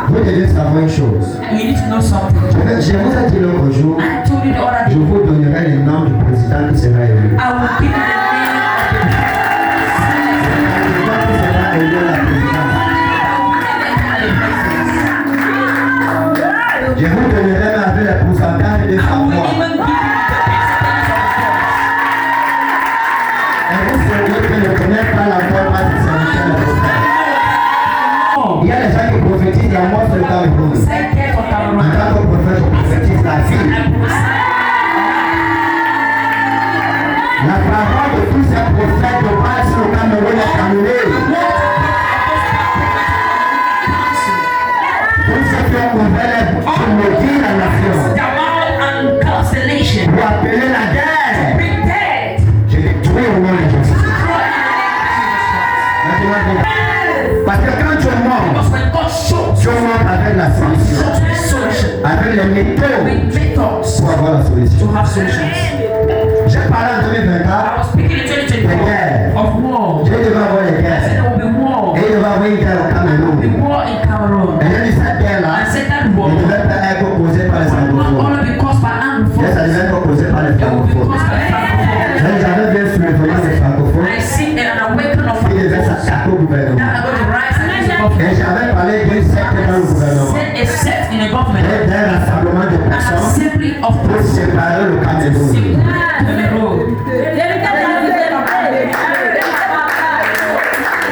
Vous devez savoir une chose. You need to know something. Je vous ai dit l'autre jour, I told you the other je day. vous donnerai le nom du président qui sera élu. I will give you the name Le président qui sera élu à la présidence. Je vous donnerai même avec le pourcentage de sa I will voix. even give you the Et vous savez que ne connaît pas la voix parce que c'est le prophète. Il y a des gens qui prophétisent la mort sur le Cameroun. En tant que prophète, je prophétise la vie. La parole de tous ces prophètes de base sur le Cameroun est annulée. Tous ceux qui ont ouvert les bouches pour maudire la nation, pour appeler la guerre, je les tue au nom de Jésus. Parce que quand tu montes avec la solution, avec les méthodes pour avoir la solution. J'ai parlé en 2024 des guerres. J'ai devant avoir les guerres. Et il devait avoir une guerre au Cameroun. Et j'ai dit cette guerre-là, ne devait pas être causée par les anglophones. Mais ça devait être causé par les francophones. J'avais bien sur le volant des francophones. Ils devaient s'attaquer au gouvernement. Et j'avais parlé d'une secte dans le gouvernement. Et d'un rassemblement de personnes pour séparer le Cameroun.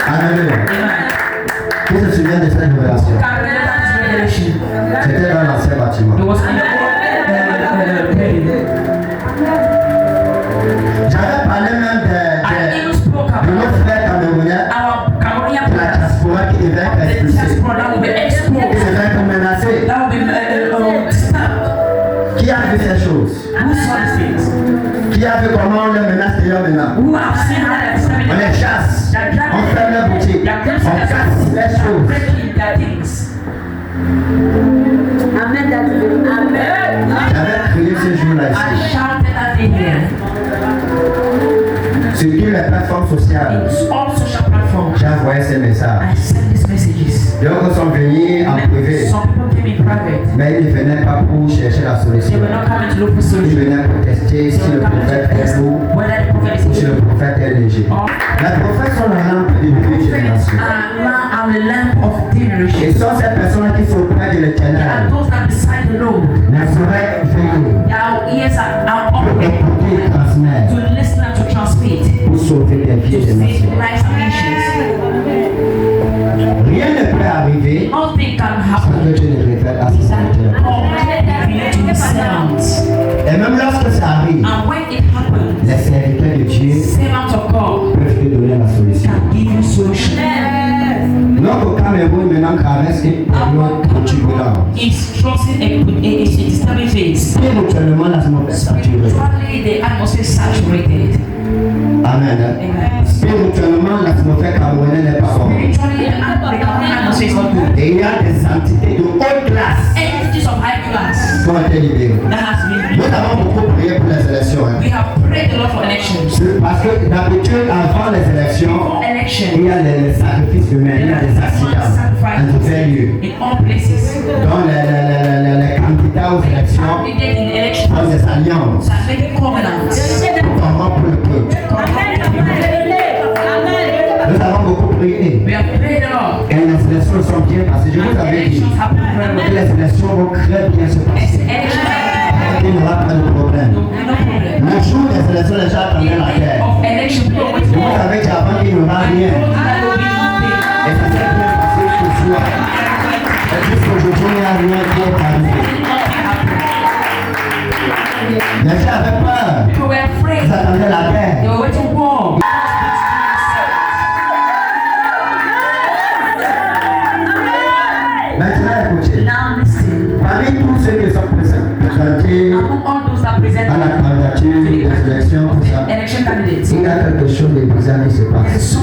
Alléluia. Qui se souvient de cette révélation? C'était dans l'ancien bâtiment. J'avais parlé même de notre frère camerounais, de la diaspora qui devait être expulsée, qui devait être menacée. Qui a vu ces choses? Qui a vu comment on les menace et on menace? On les chasse, on ferme les boutiques, on casse les choses. J'avais crié ce jour-là ici. Sur toutes les plateformes sociales, j'ai envoyé ces messages. D'autres sont venus en privé, mais ils ne venaient pas pour chercher la solution. Ils venaient pour tester si le prophète est fou ou si le prophète est léger. Les prophètes sont la lampe de toute génération. Et sont ces personnes qui sont près de l'éternel ne sauraient veiller pour écouter et transmettre pour sauver des vies des nations. Rien ne peut arriver sans que Dieu ne révèle à ses serviteurs. Et même lorsque ça arrive, les serviteurs de Dieu peuvent te donner la solution. Notre Cameroun maintenant caresse une période turbulente. Spirituellement, l'atmosphère saturée. Amen. Spirituellement, l'atmosphère camerounaise n'est pas bonne. Et il y a des entités de haute classe qui ont été libérées. Nous avons beaucoup prié pour les élections. Parce que d'habitude, avant les élections, il y a les sacrifices humains, il y a des accidents en divers lieux. Donc les candidats aux élections font des alliances pour corrompre le peuple. Nous avons beaucoup prié. Et les élections sont bien passées. Je vous avais dit que les élections vont très bien se passer. Il n'y aura pas de problème. Le jour des élections, les gens attendaient la guerre. Vous savez qu'avant, il n'y aura rien. Et ça s'est bien passé ce soir. Et jusqu'aujourd'hui, il n'y a rien qui est arrivé. Les gens avaient peur. Ils attendaient la guerre. Maintenant, écoutez. Parmi tous ceux qui sont présentés à la candidature des élections, il y a quelque chose de bizarre qui se passe.